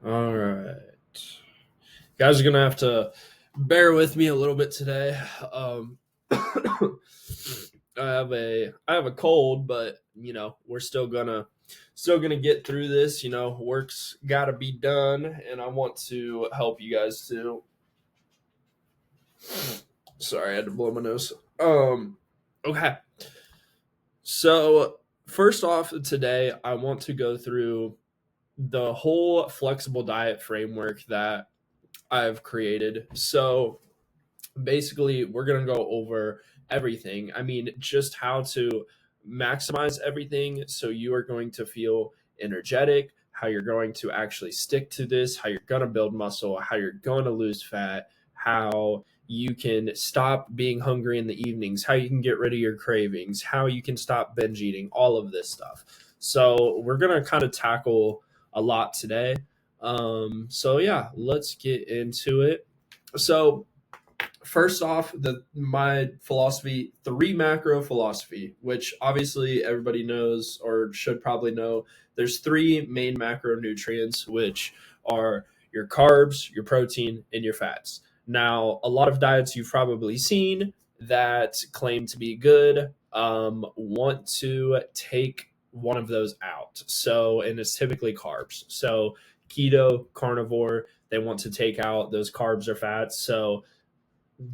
All right. Guys are going to have to bear with me a little bit today. I have a cold, but we're still gonna get through this. Work's got to be done, and I want to help you guys too. Sorry, I had to blow my nose. Okay. So, first off today, I want to go through the whole flexible diet framework that I've created. So, basically, we're going to go over everything. I mean, just how to maximize everything so you are going to feel energetic, how you're going to actually stick to this, how you're going to build muscle, how you're going to lose fat, how you can stop being hungry in the evenings, how you can get rid of your cravings, how you can stop binge eating, all of this stuff. So, we're going to kind of tackle a lot today. So yeah, let's get into it. So, first off, the my philosophy, three macro philosophy, which obviously everybody knows or should probably know. There's three main macronutrients, which are your carbs, your protein, and your fats. Now, a lot of diets you've probably seen that claim to be good want to take one of those out. So, and it's typically carbs. So, keto, carnivore, they want to take out those carbs or fats. So,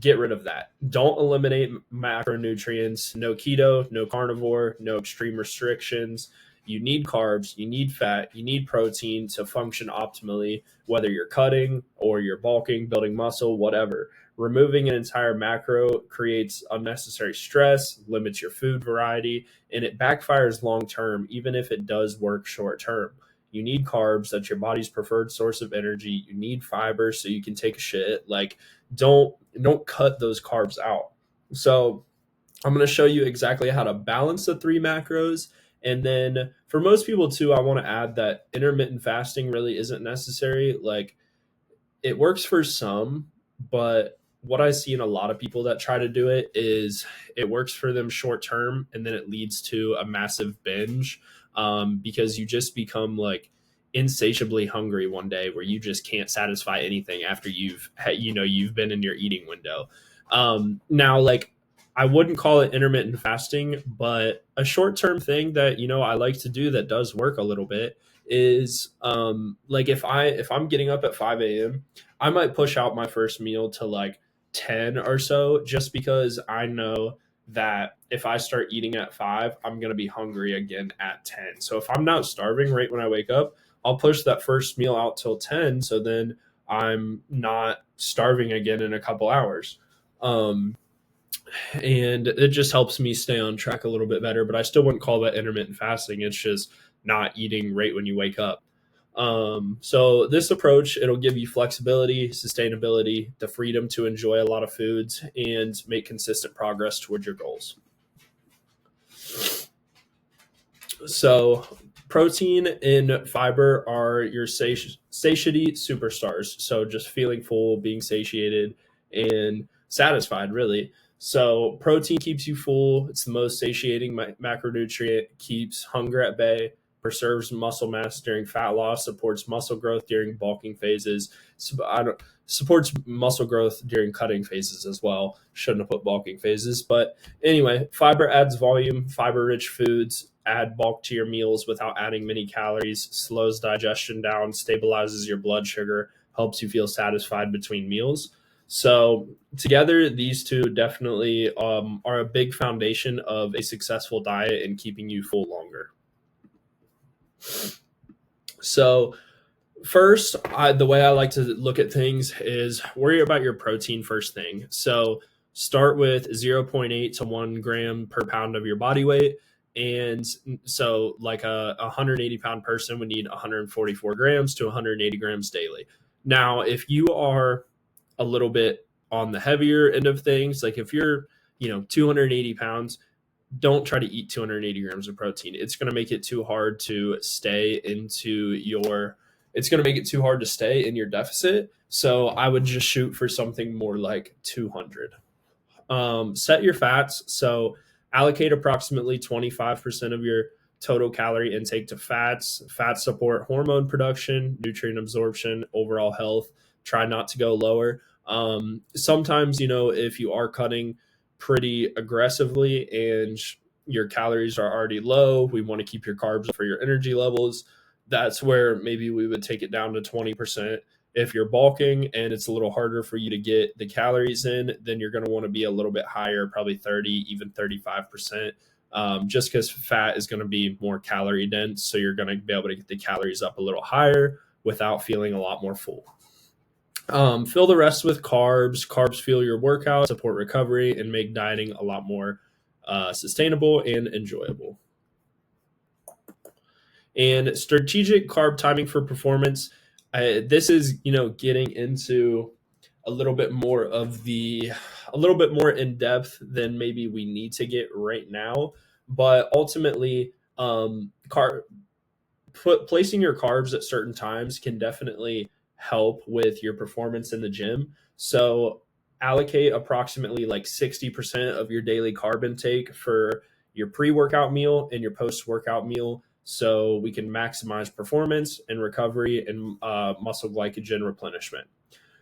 get rid of that. Don't eliminate macronutrients. No keto, no carnivore, no extreme restrictions. You need carbs, you need fat, you need protein to function optimally, whether you're cutting or you're bulking, building muscle, whatever. Removing an entire macro creates unnecessary stress, limits your food variety, and it backfires long term, even if it does work short term. You need carbs, that's your body's preferred source of energy. You need fiber so you can take a shit. Like, don't cut those carbs out. So I'm going to show you exactly how to balance the three macros. And then for most people too, I want to add that intermittent fasting really isn't necessary. Like, it works for some, but what I see in a lot of people that try to do it is it works for them short term, and then it leads to a massive binge, because you just become like insatiably hungry one day where you just can't satisfy anything after you've been in your eating window. Now, like, I wouldn't call it intermittent fasting, but a short term thing that I like to do that does work a little bit is like, if I'm getting up at 5 a.m., I might push out my first meal to like 10 or so, just because I know that if I start eating at 5, I'm going to be hungry again at 10. So if I'm not starving right when I wake up, I'll push that first meal out till 10, so then I'm not starving again in a couple hours. Um, and it just helps me stay on track a little bit better. But I still wouldn't call that intermittent fasting. It's just not eating right when you wake up. So this approach, it'll give you flexibility, sustainability, the freedom to enjoy a lot of foods, and make consistent progress toward your goals. So protein and fiber are your satiety superstars. So just feeling full, being satiated, and satisfied, really. So protein keeps you full. It's the most satiating macronutrient, keeps hunger at bay, preserves muscle mass during fat loss, supports muscle growth during bulking phases. Supports muscle growth during cutting phases as well. Shouldn't have put bulking phases, but anyway, fiber adds volume. Fiber rich foods add bulk to your meals without adding many calories, slows digestion down, stabilizes your blood sugar, helps you feel satisfied between meals. So, together, these two definitely are a big foundation of a successful diet and keeping you full longer. So, first, the way I like to look at things is worry about your protein first thing. So start with zero point 0.8 to 1 gram per pound of your body weight. And so, like, a 180-pound person would need 144 grams to 180 grams daily. Now, if you are a little bit on the heavier end of things, like if you're 280 pounds, don't try to eat 280 grams of protein. It's going to make it too hard to stay into your it's going to make it too hard to stay in your deficit. So I would just shoot for something more like 200. Set your fats. So allocate approximately 25% of your total calorie intake to fats. Fats support hormone production, nutrient absorption, overall health. Try not to go lower. Sometimes, if you are cutting pretty aggressively and your calories are already low, we want to keep your carbs for your energy levels. That's where maybe we would take it down to 20%. If you're bulking and it's a little harder for you to get the calories in, then you're going to want to be a little bit higher, probably 30, even 35%, just because fat is going to be more calorie dense. So you're going to be able to get the calories up a little higher without feeling a lot more full. Fill the rest with carbs. Carbs fuel your workout, support recovery, and make dieting a lot more sustainable and enjoyable. And strategic carb timing for performance. This is, getting into a little bit more in depth than maybe we need to get right now. But ultimately, placing your carbs at certain times can definitely help with your performance in the gym. So allocate approximately like 60% of your daily carb intake for your pre-workout meal and your post-workout meal, so we can maximize performance and recovery and muscle glycogen replenishment.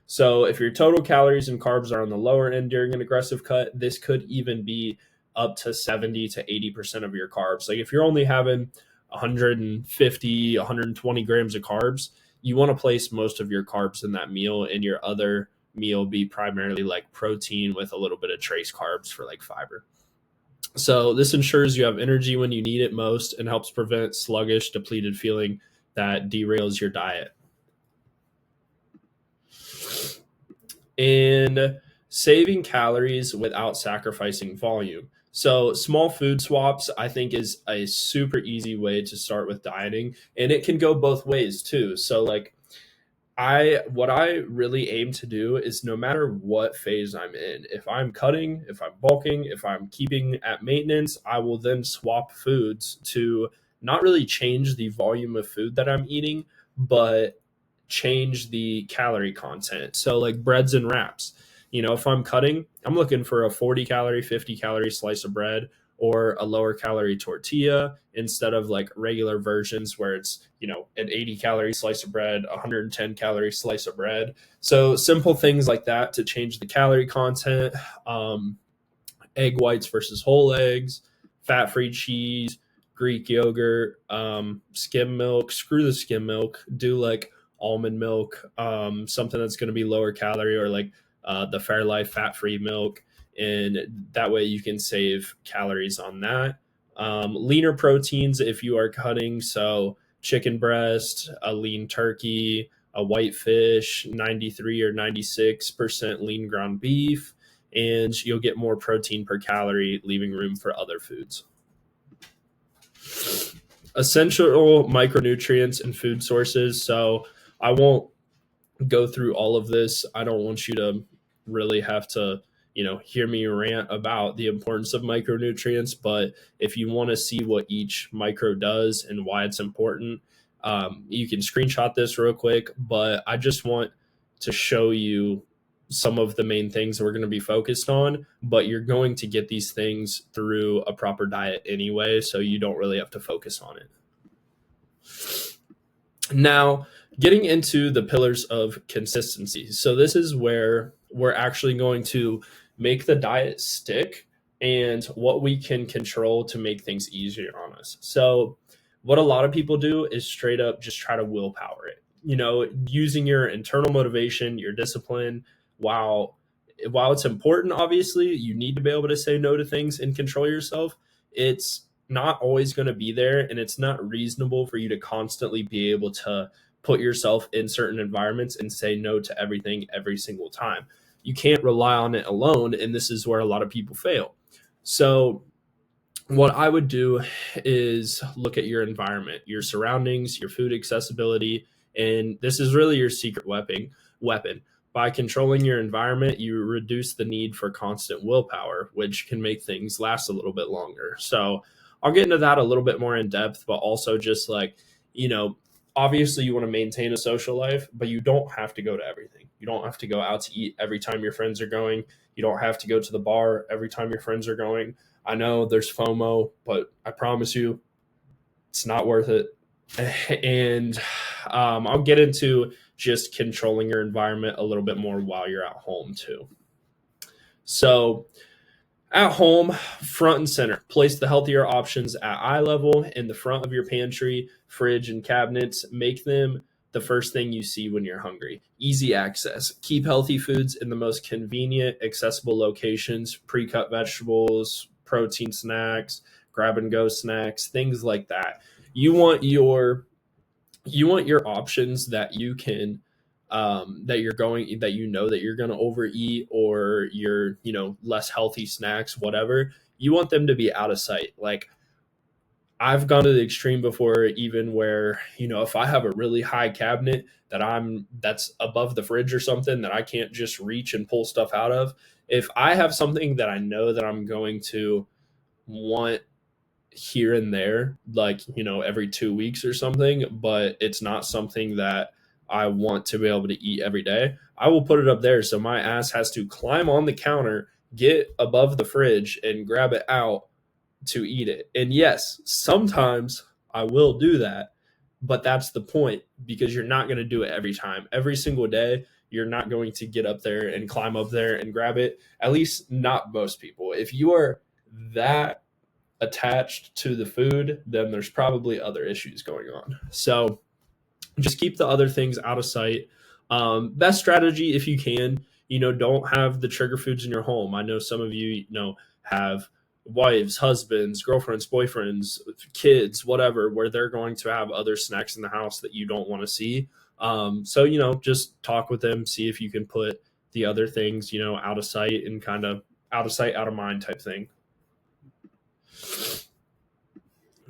So if your total calories and carbs are on the lower end during an aggressive cut, this could even be up to 70 to 80% of your carbs. Like if you're only having 150, 120 grams of carbs, you want to place most of your carbs in that meal, and your other meal be primarily like protein with a little bit of trace carbs for like fiber. So this ensures you have energy when you need it most and helps prevent sluggish, depleted feeling that derails your diet. And saving calories without sacrificing volume. So small food swaps, I think, is a super easy way to start with dieting, and it can go both ways too. So like what I really aim to do is, no matter what phase I'm in, if I'm cutting, if I'm bulking, if I'm keeping at maintenance, I will then swap foods to not really change the volume of food that I'm eating, but change the calorie content. So like breads and wraps, if I'm cutting, I'm looking for a 40 calorie, 50 calorie slice of bread or a lower calorie tortilla instead of like regular versions where it's, an 80 calorie slice of bread, 110 calorie slice of bread. So simple things like that to change the calorie content. Egg whites versus whole eggs, fat-free cheese, Greek yogurt, skim milk. Screw the skim milk. Do like almond milk, something that's going to be lower calorie, or like the Fairlife fat-free milk. And that way you can save calories on that. Leaner proteins if you are cutting. So chicken breast, a lean turkey, a white fish, 93 or 96% lean ground beef, and you'll get more protein per calorie, leaving room for other foods. Essential micronutrients and food sources. So I won't go through all of this. I don't want you to really have to, hear me rant about the importance of micronutrients. But if you want to see what each micro does and why it's important, you can screenshot this real quick. But I just want to show you some of the main things that we're going to be focused on, but you're going to get these things through a proper diet anyway, so you don't really have to focus on it. Now, getting into the pillars of consistency. So this is where we're actually going to make the diet stick and what we can control to make things easier on us. So what a lot of people do is straight up just try to willpower it, using your internal motivation, your discipline. While it's important, obviously, you need to be able to say no to things and control yourself. It's not always going to be there, and it's not reasonable for you to constantly be able to put yourself in certain environments and say no to everything every single time. You can't rely on it alone, and this is where a lot of people fail. So what I would do is look at your environment, your surroundings, your food accessibility, and this is really your secret weapon. By controlling your environment, you reduce the need for constant willpower, which can make things last a little bit longer. So I'll get into that a little bit more in depth, but also just like, obviously you want to maintain a social life, but you don't have to go to everything. You don't have to go out to eat every time your friends are going. You don't have to go to the bar every time your friends are going. I know there's FOMO, but I promise you, It's not worth it. And I'll get into just controlling your environment a little bit more while you're at home too. So at home, front and center, place the healthier options at eye level in the front of your pantry, fridge, and cabinets. Make them the first thing you see when you're hungry. Easy access. Keep healthy foods in the most convenient, accessible locations, pre-cut vegetables, protein snacks, grab and go snacks, things like that. You want your options that you can that you're going that that you're going to overeat, or your less healthy snacks, whatever. You want them to be out of sight. Like, I've gone to the extreme before, even where, if I have a really high cabinet that's above the fridge or something that I can't just reach and pull stuff out of, if I have something that I know that I'm going to want here and there, like, every 2 weeks or something, but it's not something that I want to be able to eat every day, I will put it up there. So my ass has to climb on the counter, get above the fridge, and grab it out to eat it. And yes, sometimes I will do that, but that's the point, because you're not going to do it every time. Every single day, you're not going to get up there and climb up there and grab it. At least not most people. If you are that attached to the food, then there's probably other issues going on. So just keep the other things out of sight. Best strategy, if you can, don't have the trigger foods in your home. I know some of you, have wives, husbands, girlfriends, boyfriends, kids, whatever, where they're going to have other snacks in the house that you don't want to see. So, just talk with them, see if you can put the other things, out of sight, and kind of out of sight, out of mind type thing.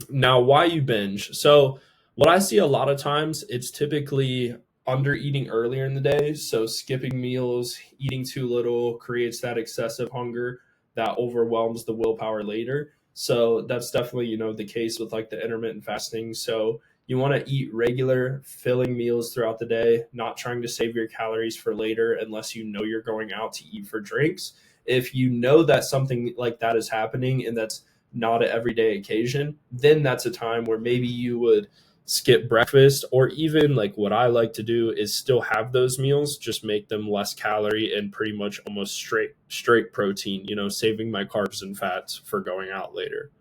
Now, why you binge? So what I see a lot of times, it's typically under eating earlier in the day. So skipping meals, eating too little creates that excessive hunger that overwhelms the willpower later. So that's definitely, the case with like the intermittent fasting. So you want to eat regular filling meals throughout the day, not trying to save your calories for later unless you're going out to eat for drinks. If you know that something like that is happening and that's not an everyday occasion, then that's a time where maybe you would skip breakfast, or even like what I like to do is still have those meals, just make them less calorie and pretty much almost straight protein, saving my carbs and fats for going out later.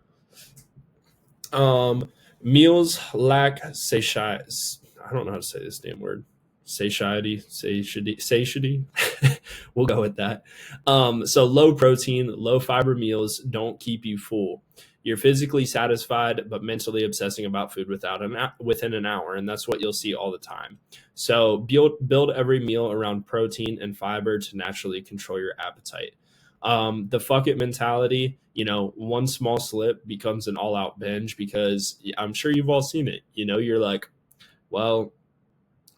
Meals lack satiety. I don't know how to say this damn word. Satiety. We'll go with that. So low protein, low fiber meals don't keep you full. You're physically satisfied, but mentally obsessing about food within an hour, and that's what you'll see all the time. So build every meal around protein and fiber to naturally control your appetite. The fuck it mentality, one small slip becomes an all-out binge, because I'm sure you've all seen it. You're like, well,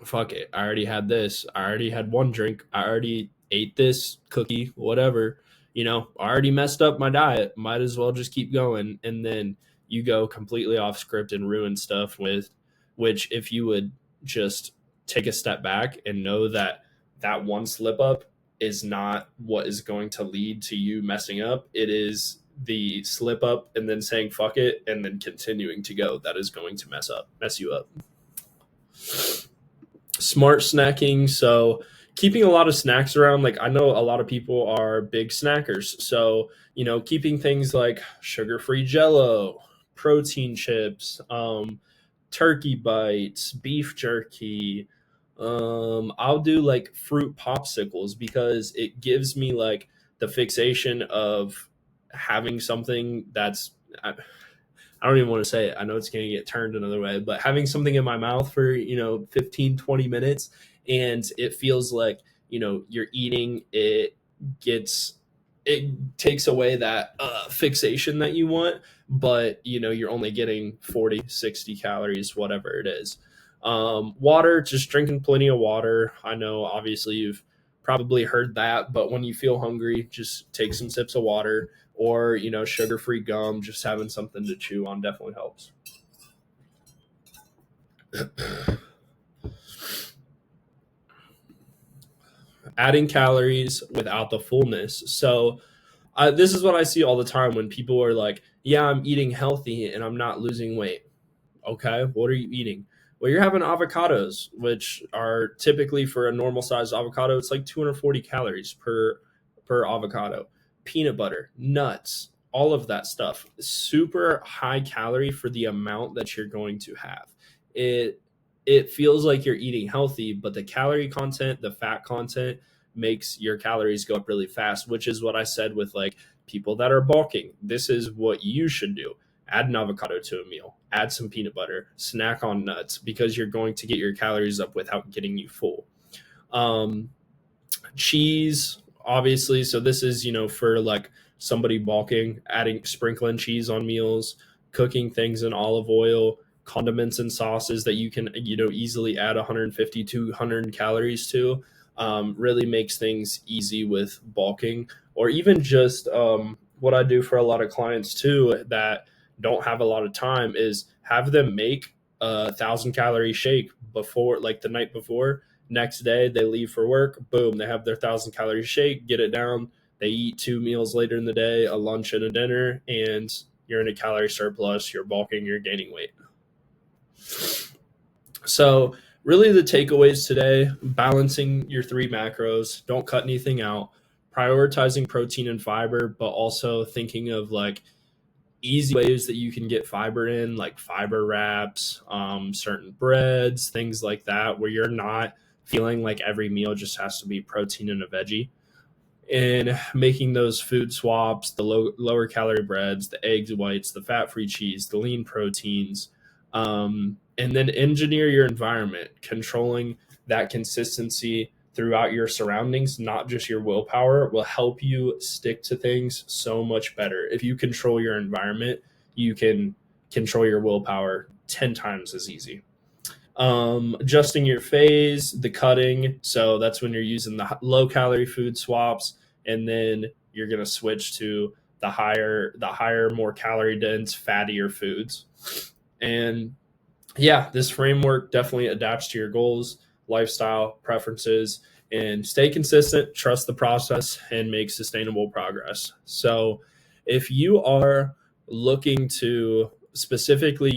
fuck it, I already had this, I already had one drink, I already ate this cookie, whatever, I already messed up my diet, might as well just keep going. And then you go completely off script and ruin stuff which if you would just take a step back and know that that one slip up is not what is going to lead to you messing up. It is the slip up and then saying fuck it and then continuing to go that is going to mess you up. Smart snacking. So keeping a lot of snacks around, like, I know a lot of people are big snackers. So, keeping things like sugar-free Jello, protein chips, turkey bites, beef jerky. I'll do like fruit popsicles, because it gives me like the fixation of having something that's, I don't even want to say it. I know it's going to get turned another way, but having something in my mouth for, 15, 20 minutes, and it feels like, you're eating, it takes away that fixation that you want, but, you're only getting 40, 60 calories, whatever it is. Water, just drinking plenty of water. I know obviously you've probably heard that, but when you feel hungry, just take some sips of water, or, sugar-free gum. Just having something to chew on definitely helps. Adding calories without the fullness. So this is what I see all the time when people are like, yeah, I'm eating healthy and I'm not losing weight. Okay, what are you eating? Well, you're having avocados, which are typically for a normal sized avocado, it's like 240 calories per avocado. Peanut butter, nuts, all of that stuff, super high calorie for the amount that you're going to have. It it feels like you're eating healthy, but the calorie content, the fat content makes your calories go up really fast, which is what I said with like people that are bulking. This is what you should do: add an avocado to a meal, add some peanut butter, snack on nuts, because you're going to get your calories up without getting you full. Um, Cheese, obviously. So this is, for like somebody bulking, adding sprinkling cheese on meals, cooking things in olive oil, condiments and sauces that you can, easily add 150 to 100 calories to. Really makes things easy with bulking, or even just what I do for a lot of clients too that don't have a lot of time is have them make 1,000 calorie shake before, like the night before. Next day, they leave for work. Boom, they have their 1,000 calorie shake, get it down. They eat 2 meals later in the day, a lunch and a dinner, and you're in a calorie surplus. You're bulking, you're gaining weight. So, really, the takeaways today: balancing your three macros, don't cut anything out, prioritizing protein and fiber, but also thinking of like easy ways that you can get fiber in, like fiber wraps, certain breads, things like that, where you're not feeling like every meal just has to be protein and a veggie. And making those food swaps, the lower calorie breads, the eggs whites, the fat free cheese, the lean proteins, and then engineer your environment, controlling that consistency throughout your surroundings, not just your willpower, will help you stick to things so much better. If you control your environment, you can control your willpower 10 times as easy. Adjusting your phase, the cutting. So that's when you're using the low calorie food swaps, and then you're going to switch to the higher, more calorie dense, fattier foods. And yeah, this framework definitely adapts to your goals, lifestyle, preferences, and stay consistent, trust the process, and make sustainable progress. So, if you are looking to specifically,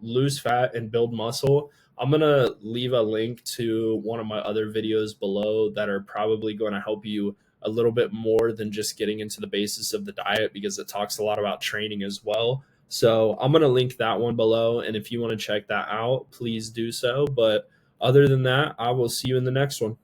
lose fat and build muscle, I'm going to leave a link to one of my other videos below that are probably going to help you a little bit more than just getting into the basis of the diet, because it talks a lot about training as well. So I'm going to link that one below. And if you want to check that out, please do so. But other than that, I will see you in the next one.